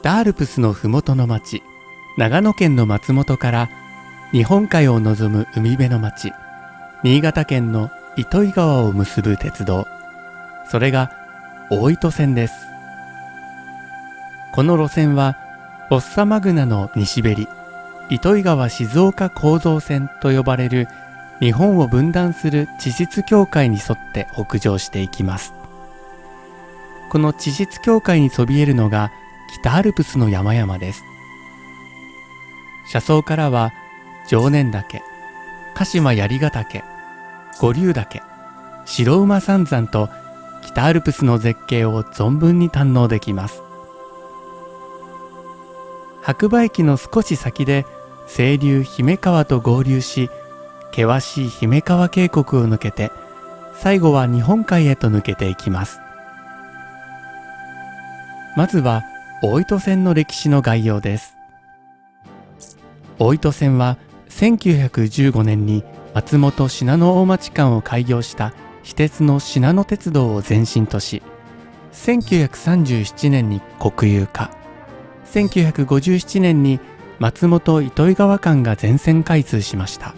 北アルプスのふもとの町、長野県の松本から日本海を望む海辺の町、新潟県の糸魚川を結ぶ鉄道、それが大糸線です。この路線はフォッサマグナの西べり、糸魚川静岡構造線と呼ばれる日本を分断する地質境界に沿って北上していきます。この地質境界にそびえるのが北アルプスの山々です。車窓からは常念岳、鹿島槍ヶ岳、五竜岳、白馬三山と北アルプスの絶景を存分に堪能できます。白馬駅の少し先で清流姫川と合流し、険しい姫川渓谷を抜けて、最後は日本海へと抜けていきます。まずは大糸線の歴史の概要です。大糸線は1915年に松本信濃大町間を開業した私鉄の信濃鉄道を前身とし、1937年に国有化、1957年に松本糸魚川間が全線開通しました。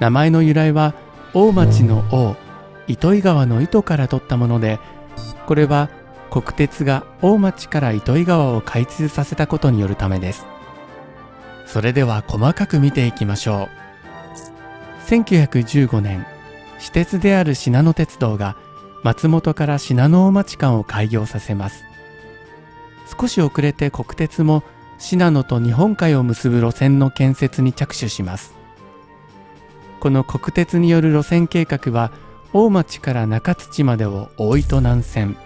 名前の由来は大町の大、糸魚川の糸から取ったもので、これは国鉄が大町から糸魚川を開通させたことによるためです。それでは細かく見ていきましょう。1915年、私鉄である信濃鉄道が松本から信濃大町間を開業させます。少し遅れて国鉄も信濃と日本海を結ぶ路線の建設に着手します。この国鉄による路線計画は、大町から中津までを大糸南線、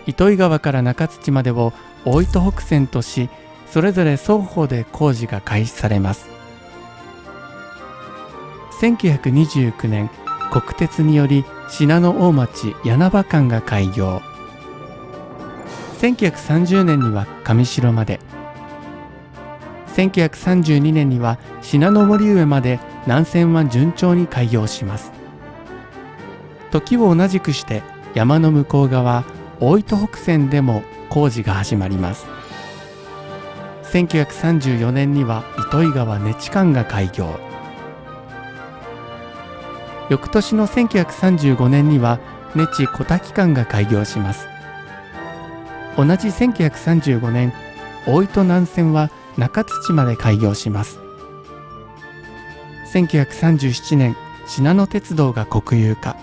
糸魚川から中津までを大糸北線とし、それぞれ双方で工事が開始されます。1929年、国鉄により信濃大町柳場間が開業。1930年には上白まで、1932年には信濃森上まで南線は順調に開業します。時を同じくして山の向こう側、大糸北線でも工事が始まります。1934年には糸魚川根知間が開業。翌年の1935年には根知小滝間が開業します。同じ1935年、大糸南線は中津まで開業します。1937年、信濃鉄道が国有化。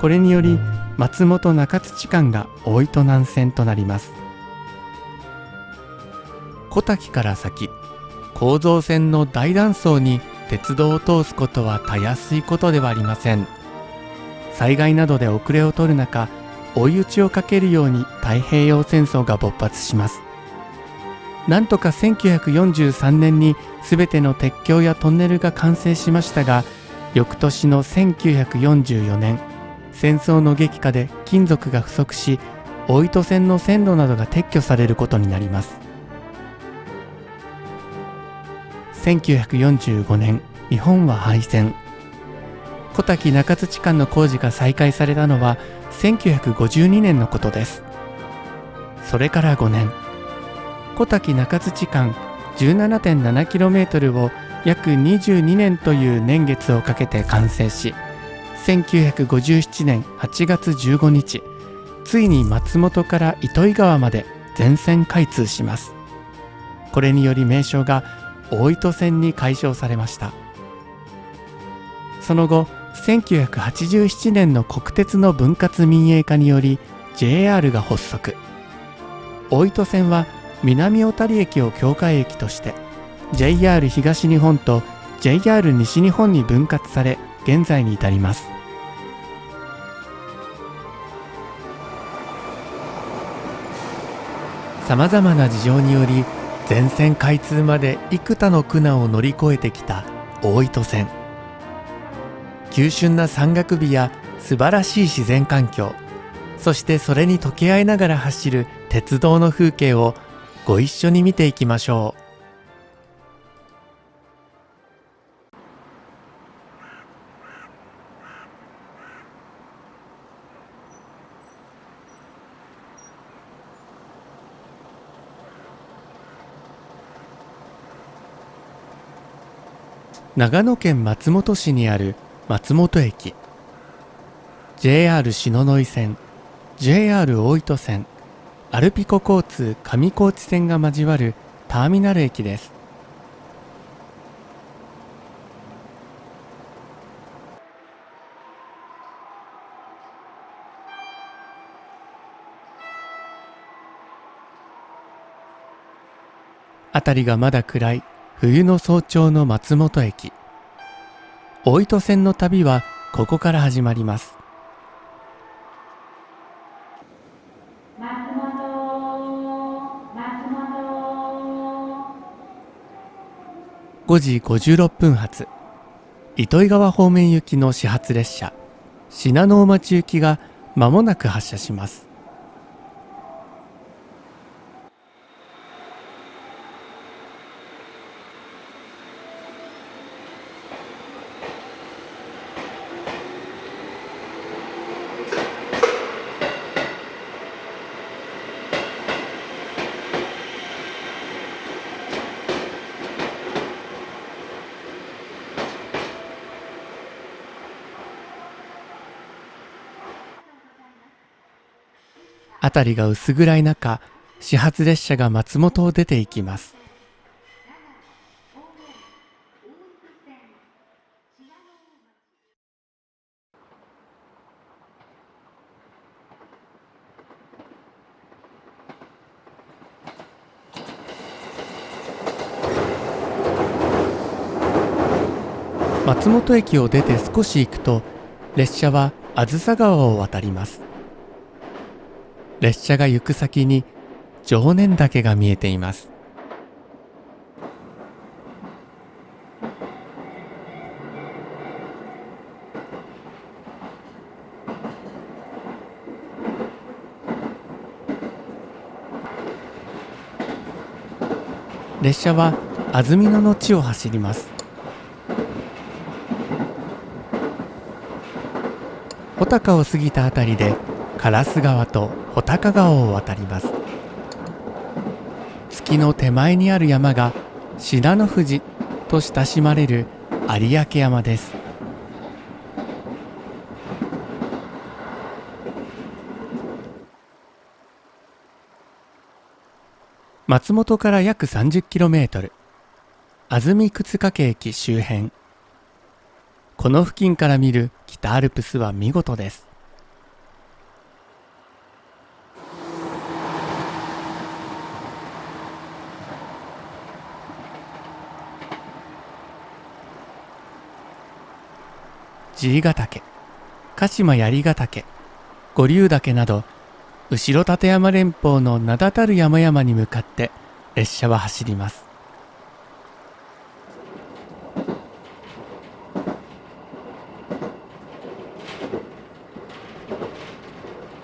これにより松本中津間が大糸南線となります。小滝から先、構造線の大断層に鉄道を通すことはたやすいことではありません。災害などで遅れを取る中、追い打ちをかけるように太平洋戦争が勃発します。なんとか1943年に全ての鉄橋やトンネルが完成しましたが、翌年の1944年、戦争の激化で金属が不足し、大糸線の線路などが撤去されることになります。1945年、日本は敗戦。小滝中津間の工事が再開されたのは1952年のことです。それから5年、小滝中津間 17.7km を約22年という年月をかけて完成し、1957年8月15日、ついに松本から糸魚川まで全線開通します。これにより名称が大糸線に改称されました。その後、1987年の国鉄の分割民営化により JR が発足。大糸線は南小谷駅を境界駅として、JR 東日本と JR 西日本に分割され、現在に至ります。さまざまな事情により全線開通まで幾多の苦難を乗り越えてきた大糸線。急峻な山岳美や素晴らしい自然環境、そしてそれに溶け合いながら走る鉄道の風景をご一緒に見ていきましょう。長野県松本市にある松本駅。 JR 篠ノ井線、 JR 大糸線、アルピコ交通上高地線が交わるターミナル駅です。辺りがまだ暗い冬の早朝の松本駅。大糸線の旅はここから始まります。5時56分発、糸魚川方面行きの始発列車信濃大町行きがまもなく発車します。辺りが薄暗い中、始発列車が松本を出て行きます。松本駅を出て少し行くと、列車はあずさ川を渡ります。列車が行く先に常念岳が見えています。列車は安曇野の地を走ります。穂高を過ぎたあたりで烏川と穂高川を渡ります。月の手前にある山が信濃富士と親しまれる有明山です。松本から約 30km、 安住靴掛駅周辺。この付近から見る北アルプスは見事です。爺ヶ岳、鹿島槍ヶ岳、五竜岳など、後ろ立山連峰の名だたる山々に向かって列車は走ります。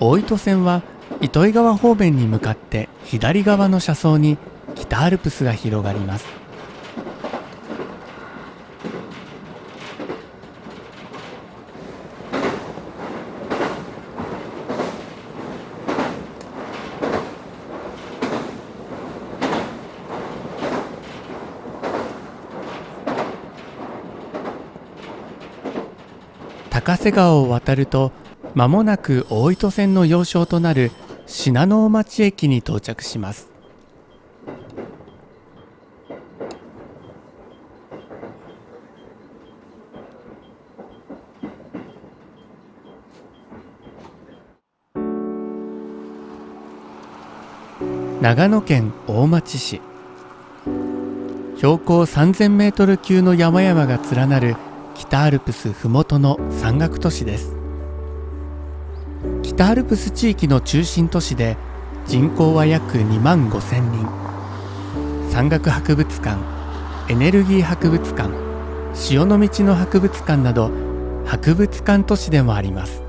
大糸線は糸魚川方面に向かって左側の車窓に北アルプスが広がります。高瀬川を渡ると、まもなく大糸線の要衝となる信濃大町駅に到着します。長野県大町市。標高3000メートル級の山々が連なる北アルプス麓の山岳都市です。北アルプス地域の中心都市で、人口は約2万5千人。山岳博物館、エネルギー博物館、潮の道の博物館など博物館都市でもあります。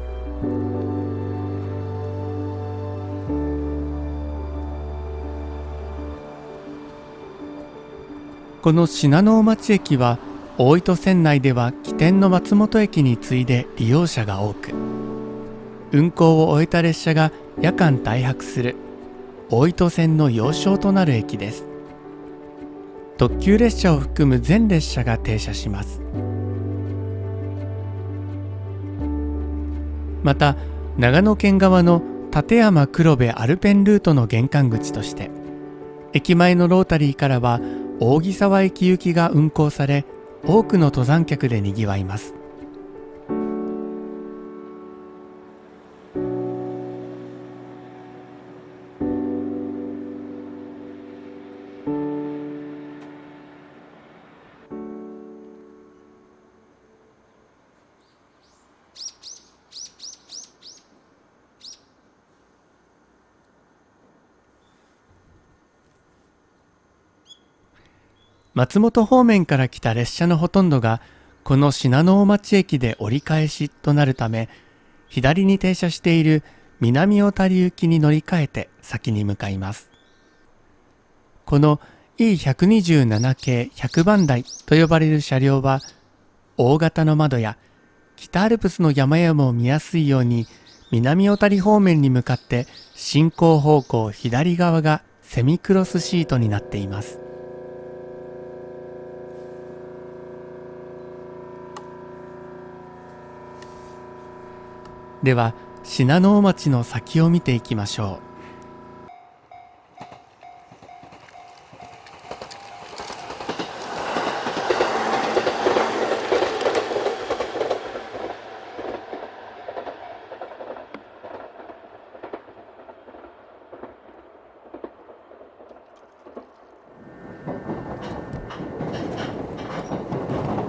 この信濃大町駅は大糸線内では起点の松本駅に次いで利用者が多く、運行を終えた列車が夜間停泊する大糸線の要衝となる駅です。特急列車を含む全列車が停車します。また長野県側の立山黒部アルペンルートの玄関口として、駅前のロータリーからは扇沢駅行きが運行され、多くの登山客でにぎわいます。松本方面から来た列車のほとんどがこの信濃大町駅で折り返しとなるため、左に停車している南小谷行きに乗り換えて先に向かいます。この E127 系100番台と呼ばれる車両は、大型の窓や北アルプスの山々を見やすいように南小谷方面に向かって進行方向左側がセミクロスシートになっています。では信濃大町の先を見ていきましょう。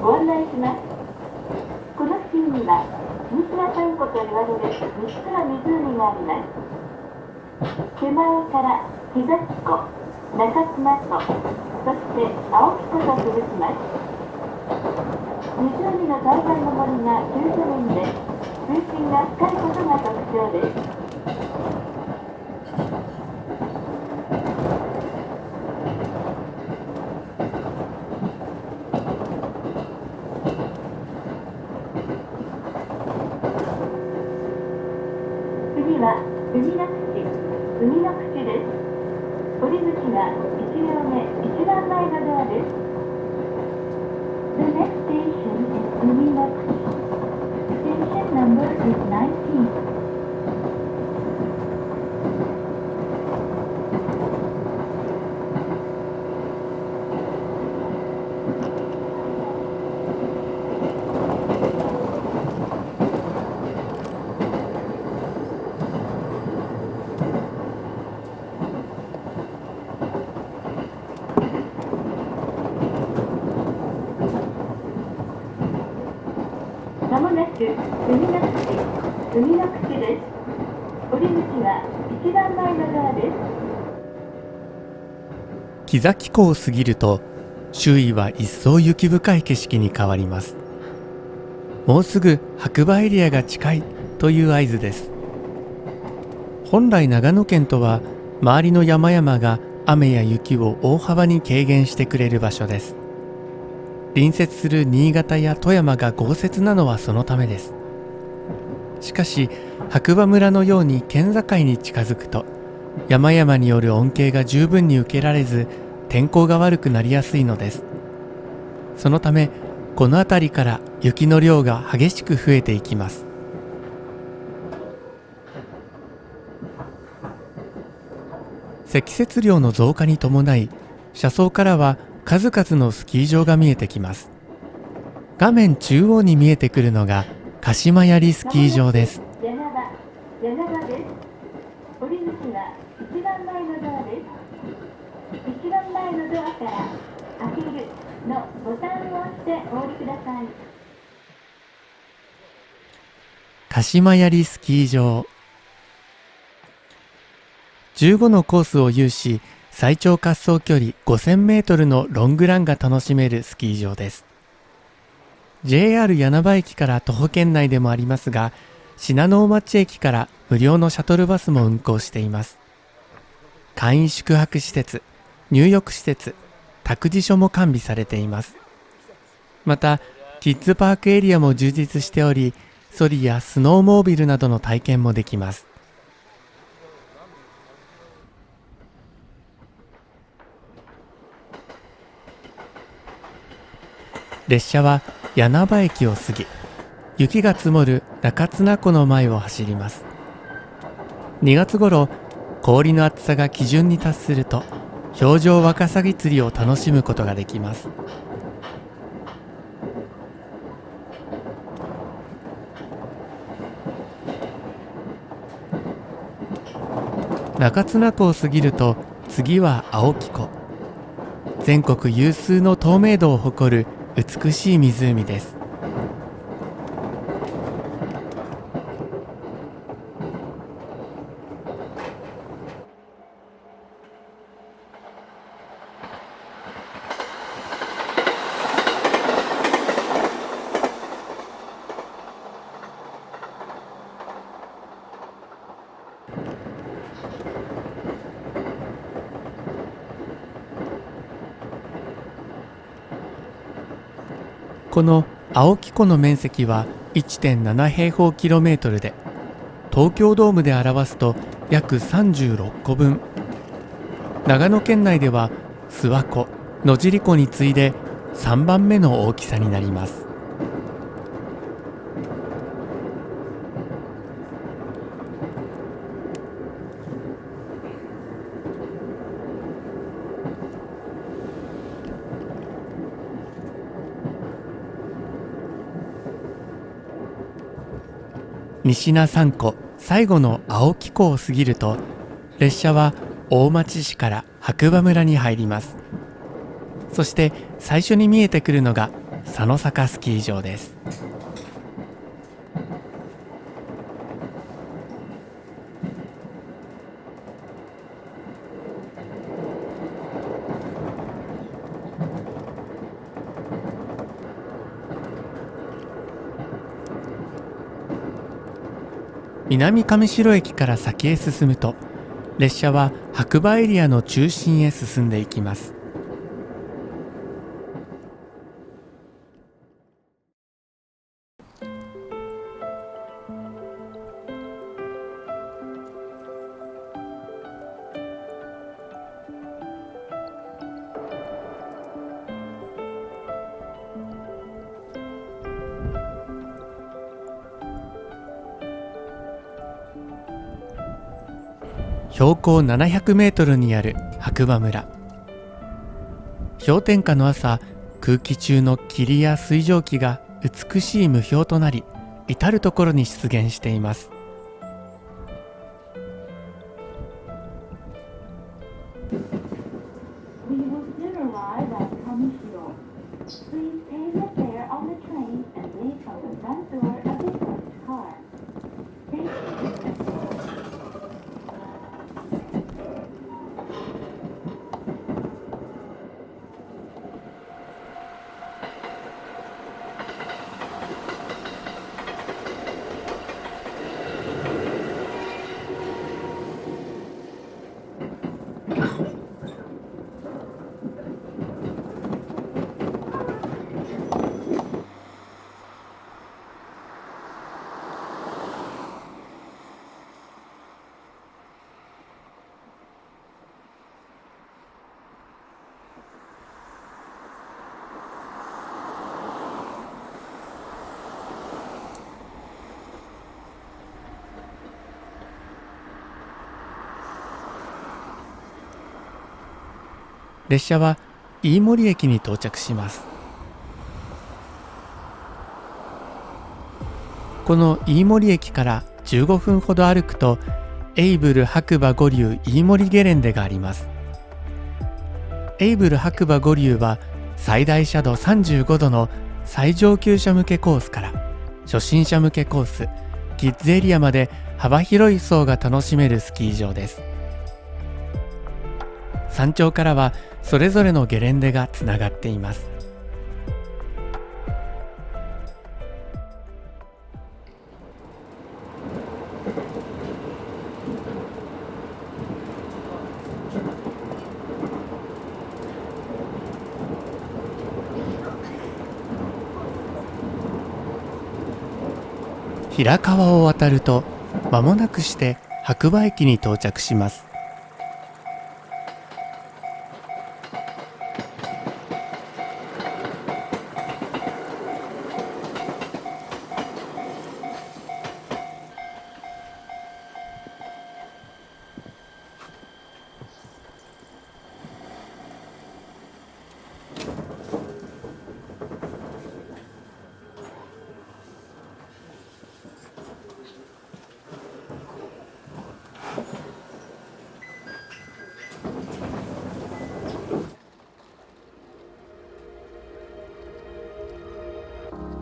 ご案内します。この付近には三島山湖と言われる3つの湖があります。手前から日崎湖、中島湖、そして青木湖と続きます。湖の対岸の森が急斜面で水深が深いことが特徴です。次は海の口です。降り口が1両目一番前のドアです。The next station is 海の口。Station number is 19. まもなく海の口です。降り口は一番前のドアです。木崎湖を過ぎると周囲は一層雪深い景色に変わります。もうすぐ白馬エリアが近いという合図です。本来長野県とは周りの山々が雨や雪を大幅に軽減してくれる場所です。隣接する新潟や富山が豪雪なのはそのためです。しかし白馬村のように県境に近づくと、山々による恩恵が十分に受けられず、天候が悪くなりやすいのです。そのためこの辺りから雪の量が激しく増えていきます。積雪量の増加に伴い、車窓からは数々のスキー場が見えてきます。画面中央に見えてくるのが鹿島槍スキー場です。柳場です。降り口は一番前のドアです。一番前のドアから開けるのボタンを押してお降りください。鹿島槍スキー場。15のコースを有し、最長滑走距離5000メートルのロングランが楽しめるスキー場です。JR 柳場駅から徒歩圏内でもありますが、信濃大町駅から無料のシャトルバスも運行しています。簡易宿泊施設、入浴施設、託児所も完備されています。また、キッズパークエリアも充実しており、ソリやスノーモービルなどの体験もできます。列車は柳場駅を過ぎ、雪が積もる中綱湖の前を走ります。2月頃、氷の厚さが基準に達すると、氷上ワカサギ釣りを楽しむことができます。中綱湖を過ぎると、次は青木湖。全国有数の透明度を誇る美しい湖です。この青木湖の面積は 1.7 平方キロメートルで、東京ドームで表すと約36個分。長野県内では諏訪湖、野尻湖に次いで3番目の大きさになります。仁科山湖最後の青木湖を過ぎると、列車は大町市から白馬村に入ります。そして最初に見えてくるのが佐野坂スキー場です。南上白駅から先へ進むと、列車は白馬エリアの中心へ進んでいきます。標高700メートルにある白馬村。氷点下の朝、空気中の霧や水蒸気が美しい霧氷となり、至る所に出現しています。列車は飯盛駅に到着します。この飯盛駅から15分ほど歩くと、エイブル白馬五竜飯盛ゲレンデがあります。エイブル白馬五竜は最大斜度35度の最上級者向けコースから初心者向けコース、キッズエリアまで幅広い層が楽しめるスキー場です。山頂からはそれぞれのゲレンデがつながっています。平川を渡ると間もなくして白馬駅に到着します。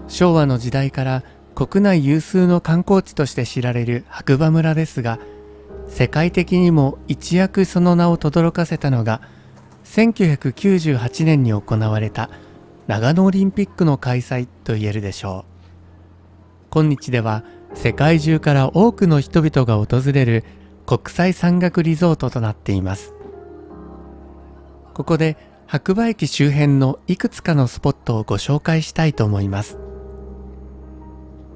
昭和の時代から国内有数の観光地として知られる白馬村ですが、世界的にも一躍その名を轟かせたのが1998年に行われた長野オリンピックの開催と言えるでしょう。今日では世界中から多くの人々が訪れる国際山岳リゾートとなっています。ここで白馬駅周辺のいくつかのスポットをご紹介したいと思います。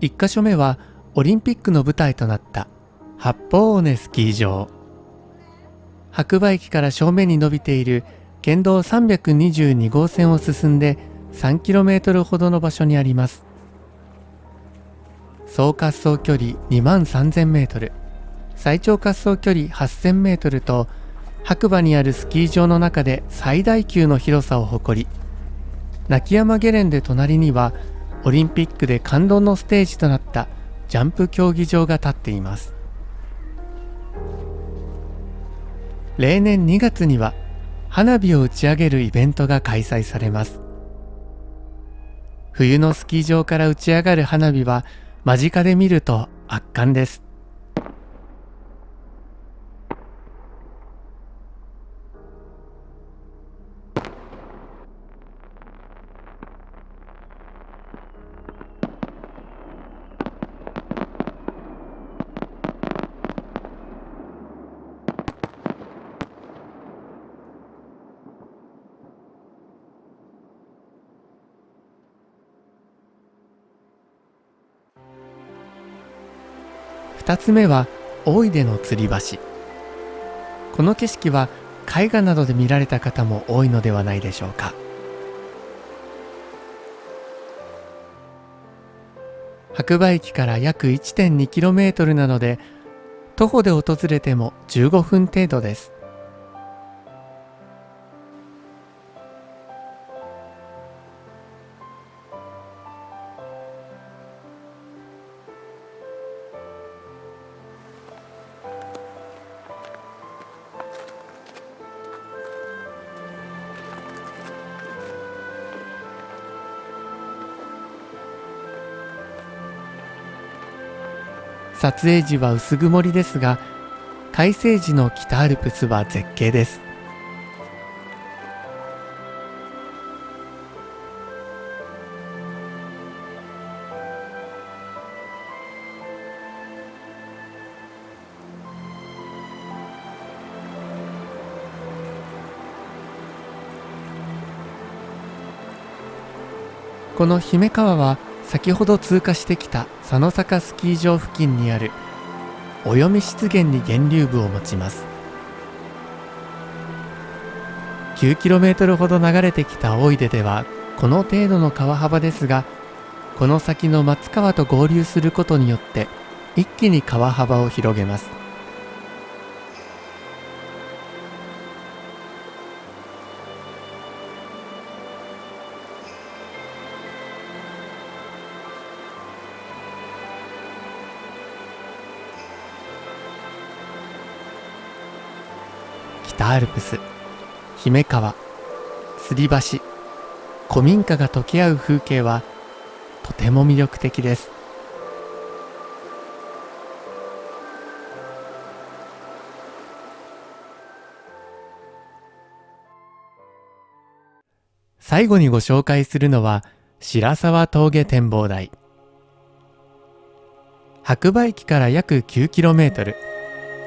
1カ所目はオリンピックの舞台となった八方尾根スキー場。白馬駅から正面に伸びている県道322号線を進んで 3km ほどの場所にあります。総滑走距離23,000メートル、最長滑走距離8,000メートルと白馬にあるスキー場の中で最大級の広さを誇り、泣山ゲレンデ隣にはオリンピックで感動のステージとなったジャンプ競技場が建っています。例年2月には花火を打ち上げるイベントが開催されます。冬のスキー場から打ち上がる花火は間近で見ると圧巻です。2つ目は大出の吊り橋。この景色は絵画などで見られた方も多いのではないでしょうか。白馬駅から約 1.2km なので徒歩で訪れても15分程度です。撮影時は薄曇りですが、快晴時の北アルプスは絶景です。この姫川は先ほど通過してきた佐野坂スキー場付近にある尾道湿原に源流部を持ちます。9km ほど流れてきた大出ではこの程度の川幅ですが、この先の松川と合流することによって一気に川幅を広げます。北アルプス、姫川、吊り橋、古民家が溶け合う風景はとても魅力的です。最後にご紹介するのは白沢峠展望台。白馬駅から約 9km、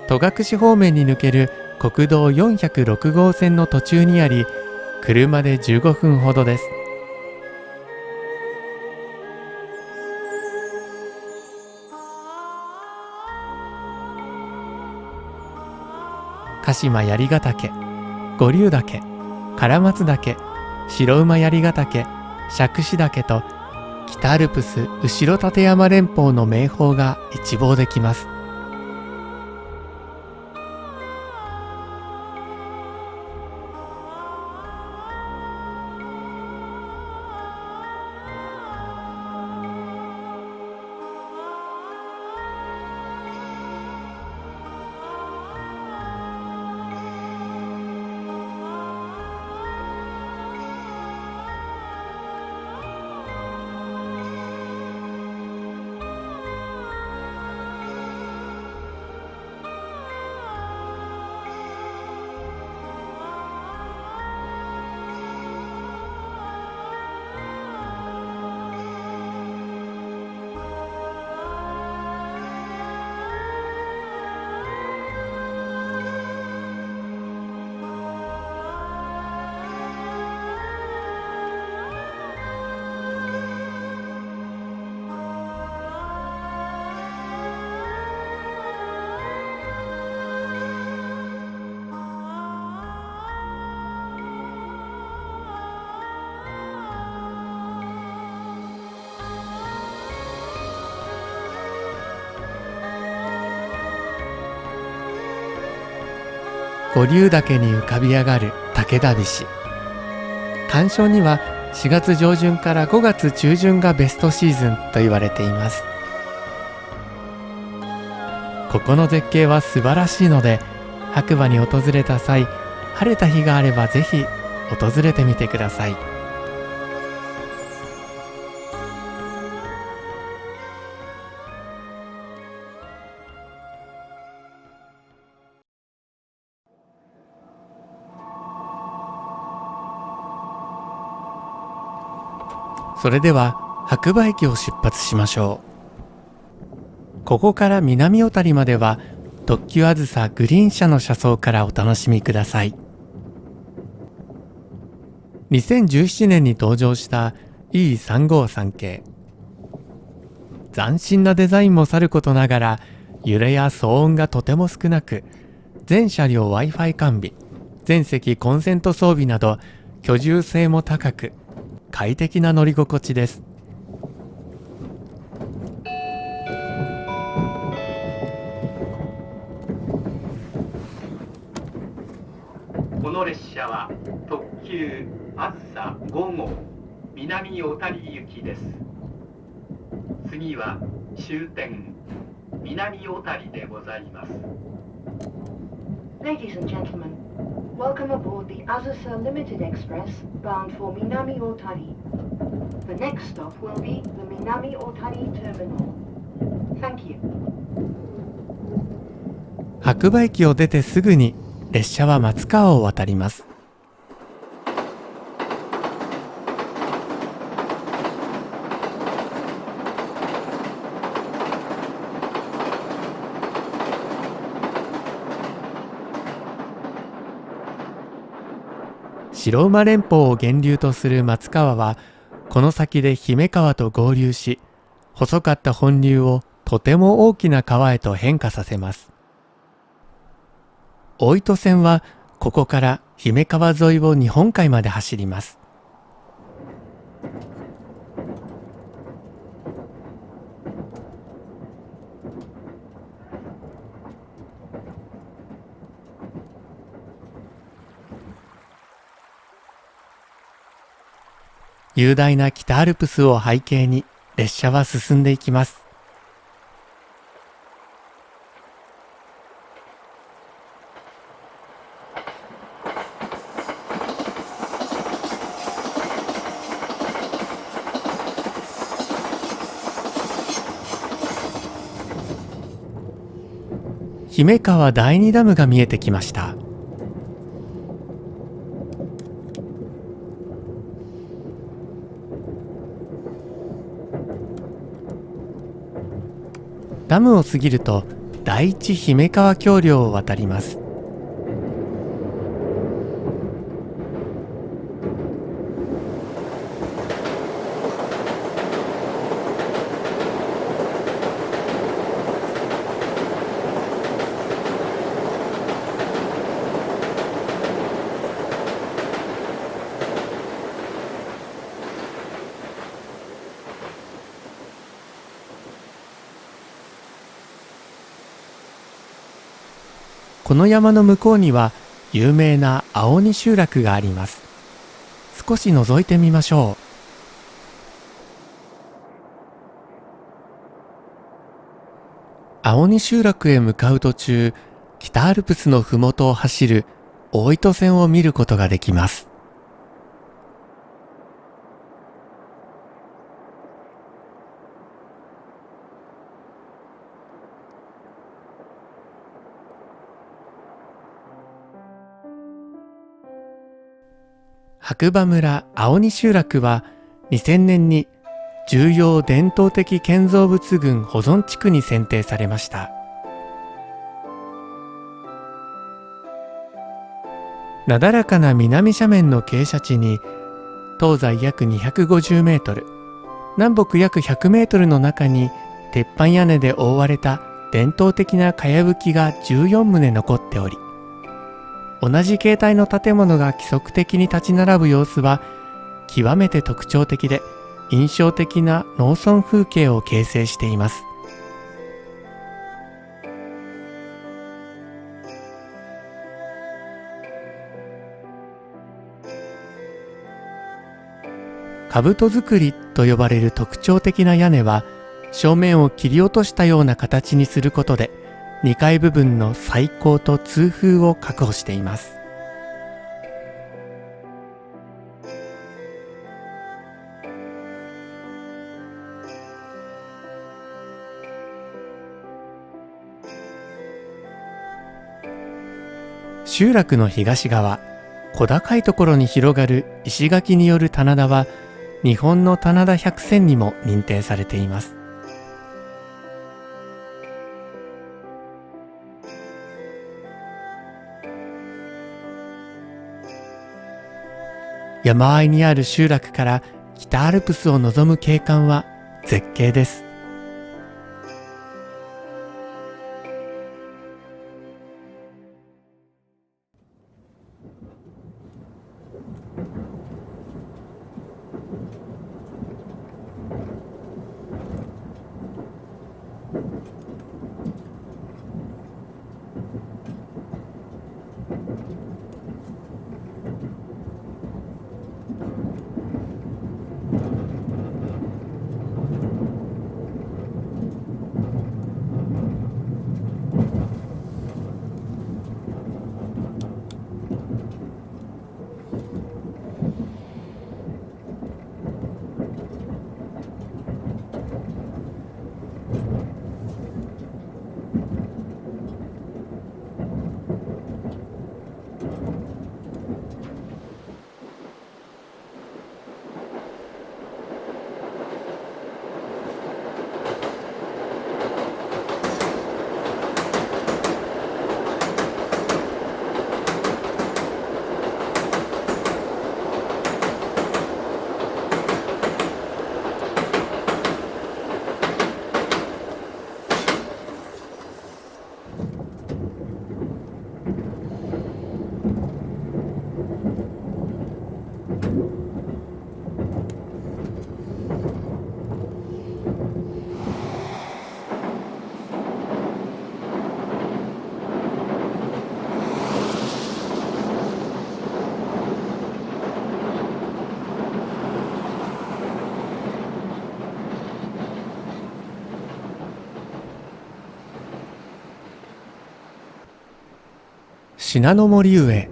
戸隠方面に抜ける国道406号線の途中にあり、車で15分ほどです。鹿島槍ヶ岳、五竜岳、唐松岳、白馬槍ヶ岳、杓子岳と北アルプス後ろ立山連峰の名峰が一望できます。五竜岳に浮かび上がる竹田菱。鑑賞には4月上旬から5月中旬がベストシーズンと言われています。ここの絶景は素晴らしいので、白馬に訪れた際、晴れた日があればぜひ訪れてみてください。それでは白馬駅を出発しましょう。ここから南小谷までは特急あずさグリーン車の車窓からお楽しみください。2017年に登場した E353 系。斬新なデザインもさることながら、揺れや騒音がとても少なく、全車両 Wi-Fi 完備、全席コンセント装備など居住性も高く、快適な乗り心地です。この列車は特急あずさ5号南小谷行きです。次は終点南小谷でございます。 Ladies and gentlemen, welcome aboard the Azusa Limited Express bound for Minami Otari. The next stop will be the Minami Otari Terminal. Thank you. 白馬駅を出てすぐに列車は松川を渡ります。白馬連峰を源流とする松川は、この先で姫川と合流し、細かった本流をとても大きな川へと変化させます。大糸線はここから姫川沿いを日本海まで走ります。雄大な北アルプスを背景に列車は進んでいきます。姫川第二ダムが見えてきました。ダムを過ぎると第一姫川橋梁を渡ります。この山の向こうには有名な青鬼集落があります。少し覗いてみましょう。青鬼集落へ向かう途中、北アルプスのふもとを走る大糸線を見ることができます。白馬村青鬼集落は2000年に重要伝統的建造物群保存地区に選定されました。なだらかな南斜面の傾斜地に東西約250メートル、南北約100メートルの中に鉄板屋根で覆われた伝統的なかやぶきが14棟残っており、同じ形態の建物が規則的に立ち並ぶ様子は極めて特徴的で印象的な農村風景を形成しています。兜造りと呼ばれる特徴的な屋根は正面を切り落としたような形にすることで2階部分の採光と通風を確保しています。集落の東側、小高いところに広がる石垣による棚田は日本の棚田百選にも認定されています。山あいにある集落から北アルプスを望む景観は絶景です。信濃森上、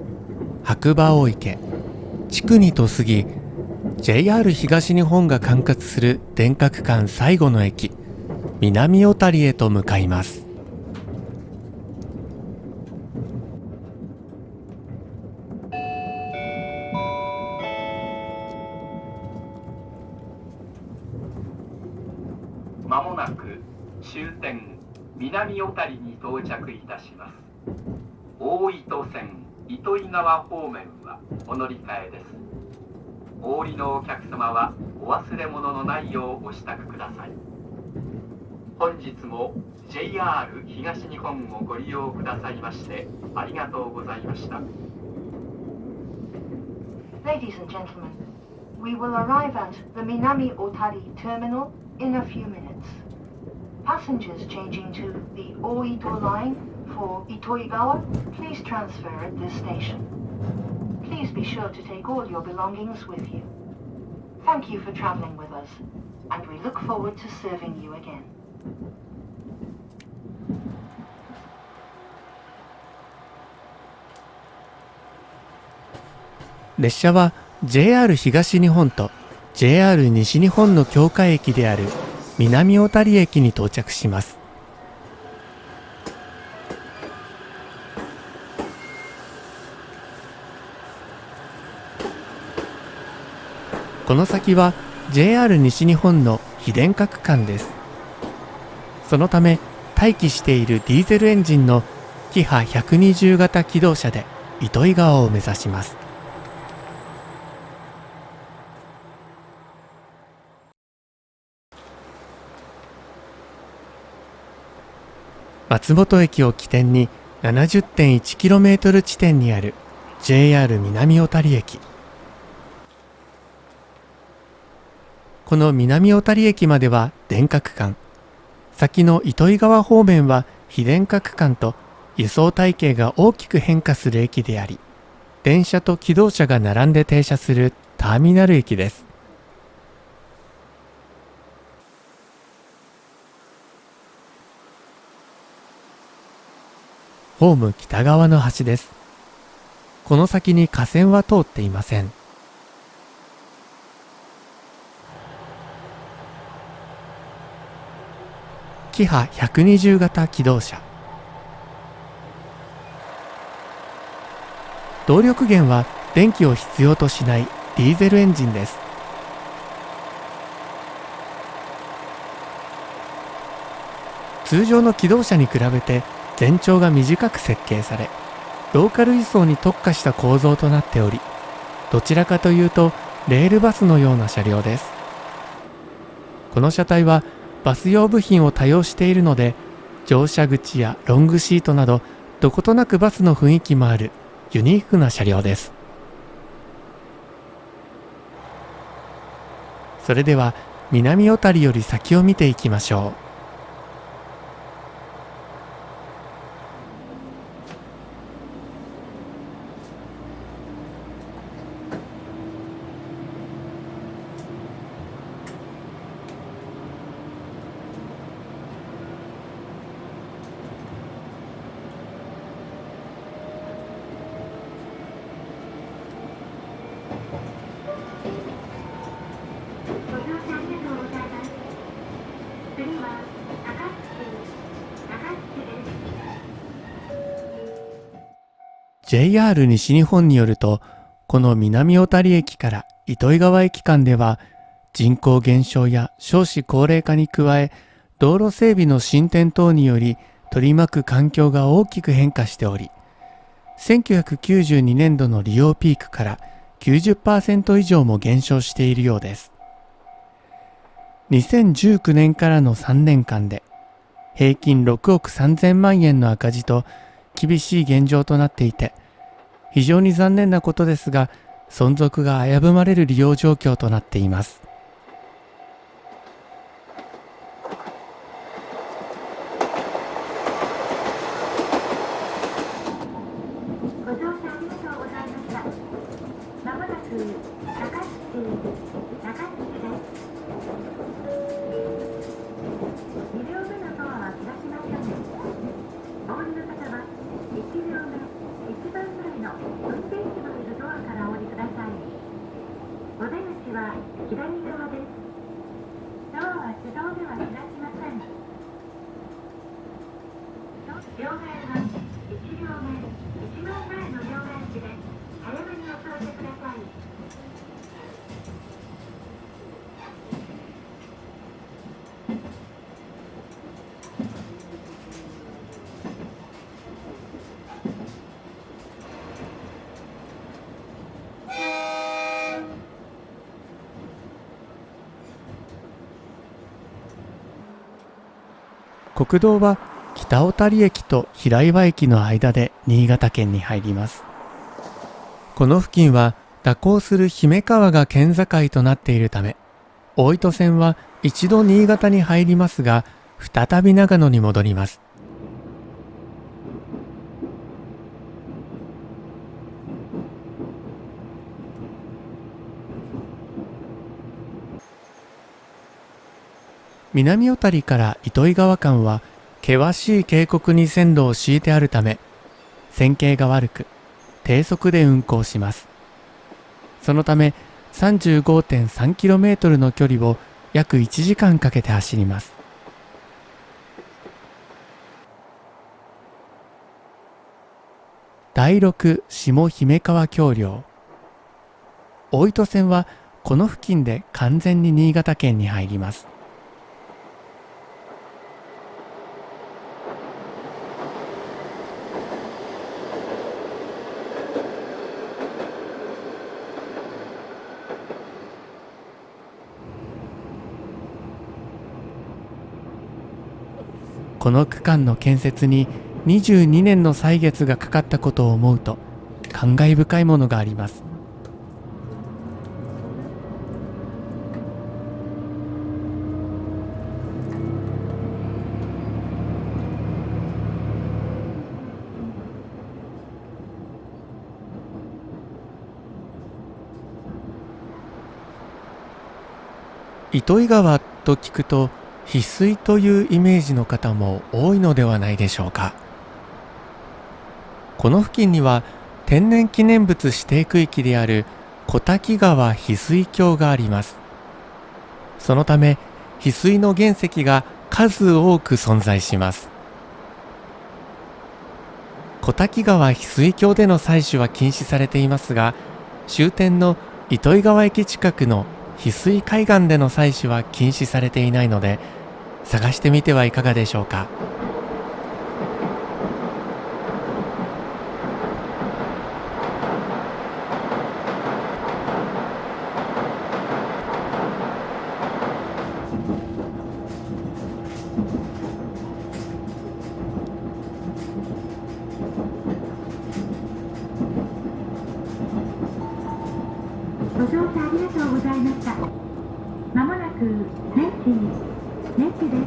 白馬大池、地区にと過ぎ、JR 東日本が管轄する電化区間最後の駅、南小谷へと向かいます。まもなく終点南小谷に到着いたします。大糸線糸魚川方面はお乗り換えです。お降りのお客様はお忘れ物のないようお支度ください。本日も JR 東日本をご利用くださいましてありがとうございました。 Ladies and gentlemen, we will arrive at the Minami Otari terminal in a few minutes. Passengers changing to the Oito line for Itoigawa, please transfer at this station. Please be sure to take all your belongings with you. Thank you for traveling with us, and we look forward to serving you again. 列車は JR 東日本と JR 西日本の境界駅である南小谷駅に到着します。この先は JR 西日本の非電化区間です。そのため待機しているディーゼルエンジンのキハ120型気動車で糸魚川を目指します。松本駅を起点に 70.1km 地点にある JR 南小谷駅。この南小谷駅までは電化区間、先の糸魚川方面は非電化区間と輸送体系が大きく変化する駅であり、電車と気動車が並んで停車するターミナル駅です。ホーム北側の端です。この先に架線は通っていません。キハ120型気動車。動力源は電気を必要としないディーゼルエンジンです。通常の気動車に比べて全長が短く設計され、ローカル輸送に特化した構造となっており、どちらかというとレールバスのような車両です。この車体はバス用部品を多用しているので、乗車口やロングシートなどどことなくバスの雰囲気もあるユニークな車両です。それでは南小谷より先を見ていきましょう。ご乗車ありがとうございます。次は高槻です。JR 西日本によると、この南小谷駅から糸魚川駅間では人口減少や少子高齢化に加え、道路整備の進展等により取り巻く環境が大きく変化しており、1992年度の利用ピークから 90% 以上も減少しているようです。2019年からの3年間で平均6億3000万円の赤字と厳しい現状となっていて、非常に残念なことですが、存続が危ぶまれる利用状況となっています。ご乗車ありがとうございました。まもなく高槻です。2両目のドアは開きません。お降りの方は1両目、一番前の運転手のいるドアからお降りください。お出口は左側です。ドアは手動では開きません。両替は1両目、一番前の両替機で早めにお通しください。国道は北小谷駅と平岩駅の間で新潟県に入ります。この付近は蛇行する姫川が県境となっているため、大糸線は一度新潟に入りますが、再び長野に戻ります。南小谷から糸魚川間は険しい渓谷に線路を敷いてあるため、線形が悪く低速で運行します。そのため 35.3km の距離を約1時間かけて走ります。第6下姫川橋梁。大糸線はこの付近で完全に新潟県に入ります。この区間の建設に22年の歳月がかかったことを思うと感慨深いものがあります。糸魚川と聞くと翡翠というイメージの方も多いのではないでしょうか。この付近には天然記念物指定区域である小滝川翡翠峡があります。そのため翡翠の原石が数多く存在します。小滝川翡翠峡での採取は禁止されていますが、終点の糸魚川駅近くの翡翠海岸での採取は禁止されていないので、探してみてはいかがでしょうか。ご乗車ありがとうございました。まもなくネッチです。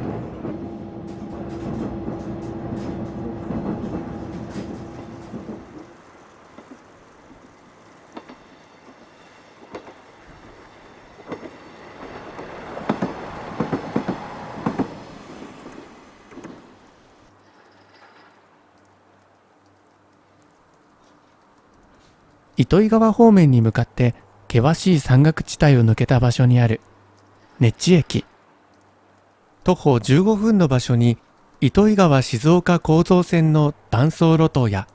糸魚川方面に向かって険しい山岳地帯を抜けた場所にある根知駅。徒歩15分の場所に糸魚川静岡構造線の断層路頭や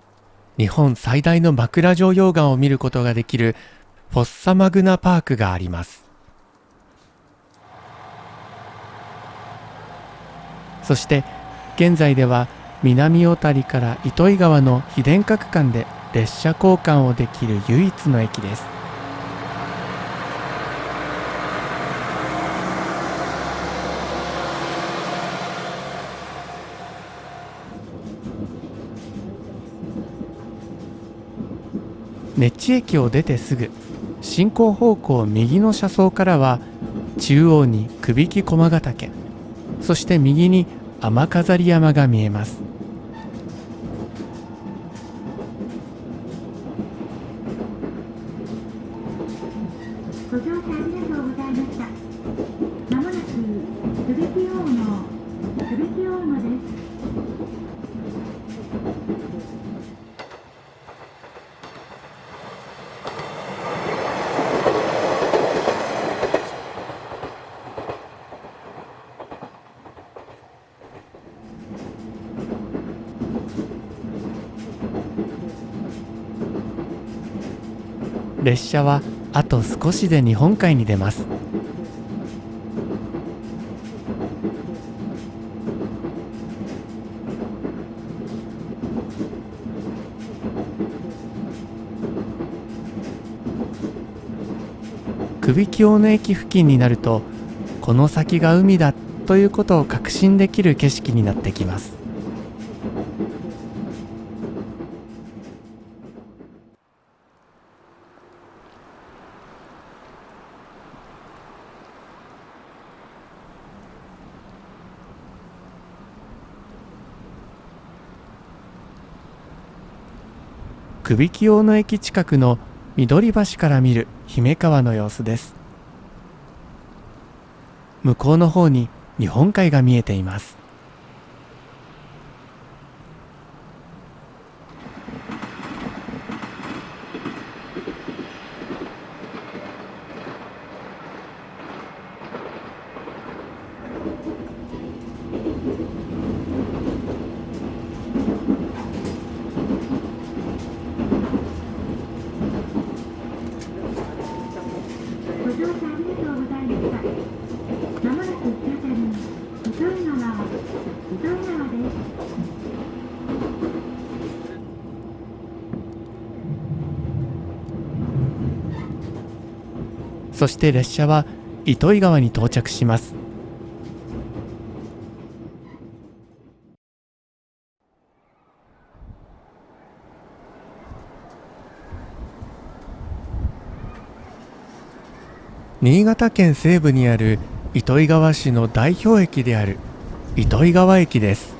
日本最大の枕状溶岩を見ることができるフォッサマグナパークがあります。そして現在では南小谷から糸魚川の非電化区間で列車交換をできる唯一の駅です。根知駅を出てすぐ進行方向右の車窓からは中央に首木駒ヶ岳、そして右に雨飾山が見えます。ご乗車ありがとうございました。まもなく鈴木大野です。列車はあと少しで日本海に出ます。首木大野駅付近になると、この先が海だということを確信できる景色になってきます。首木大野駅近くの緑橋から見る姫川の様子です。向こうの方に日本海が見えています。ご乗車ありがとうございました。まもなく終点、糸魚川です。そして列車は糸魚川に到着します。新潟県西部にある糸魚川市の代表駅である糸魚川駅です。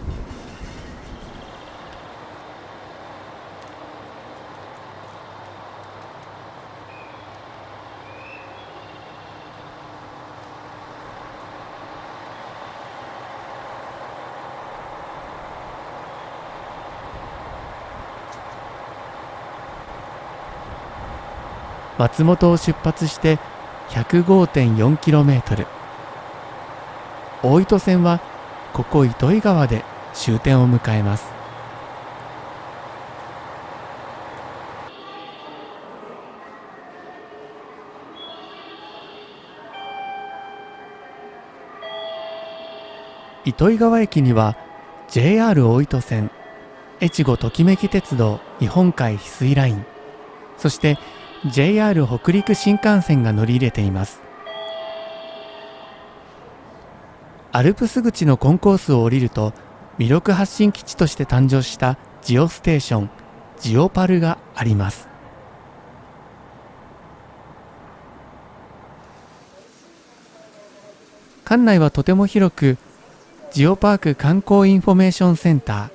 松本を出発して105.4km。大糸線はここ糸魚川で終点を迎えます。糸魚川駅には JR 大糸線、越後ときめき鉄道日本海翡翠ライン、そしてJR 北陸新幹線が乗り入れています。アルプス口のコンコースを降りると、魅力発信基地として誕生したジオステーション、ジオパルがあります。館内はとても広く、ジオパーク観光インフォメーションセンター、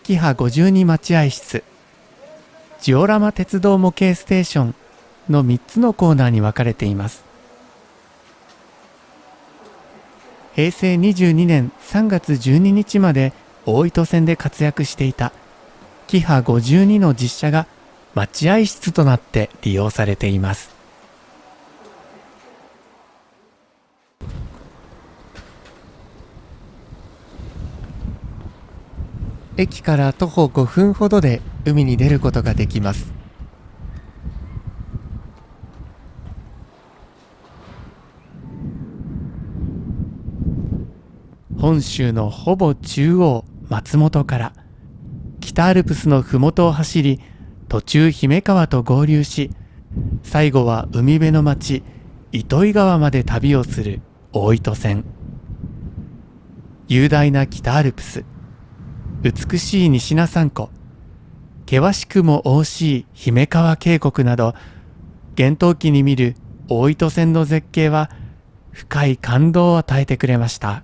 キハ52待合室、ジオラマ鉄道模型ステーションの3つのコーナーに分かれています。平成22年3月12日まで大糸線で活躍していたキハ52の実車が待合室となって利用されています。駅から徒歩5分ほどで海に出ることができます。本州のほぼ中央松本から北アルプスの麓を走り、途中姫川と合流し、最後は海辺の町糸魚川まで旅をする大糸線。雄大な北アルプス、美しい西名山湖、険しくも多しい姫川渓谷など、厳冬期に見る大糸線の絶景は深い感動を与えてくれました。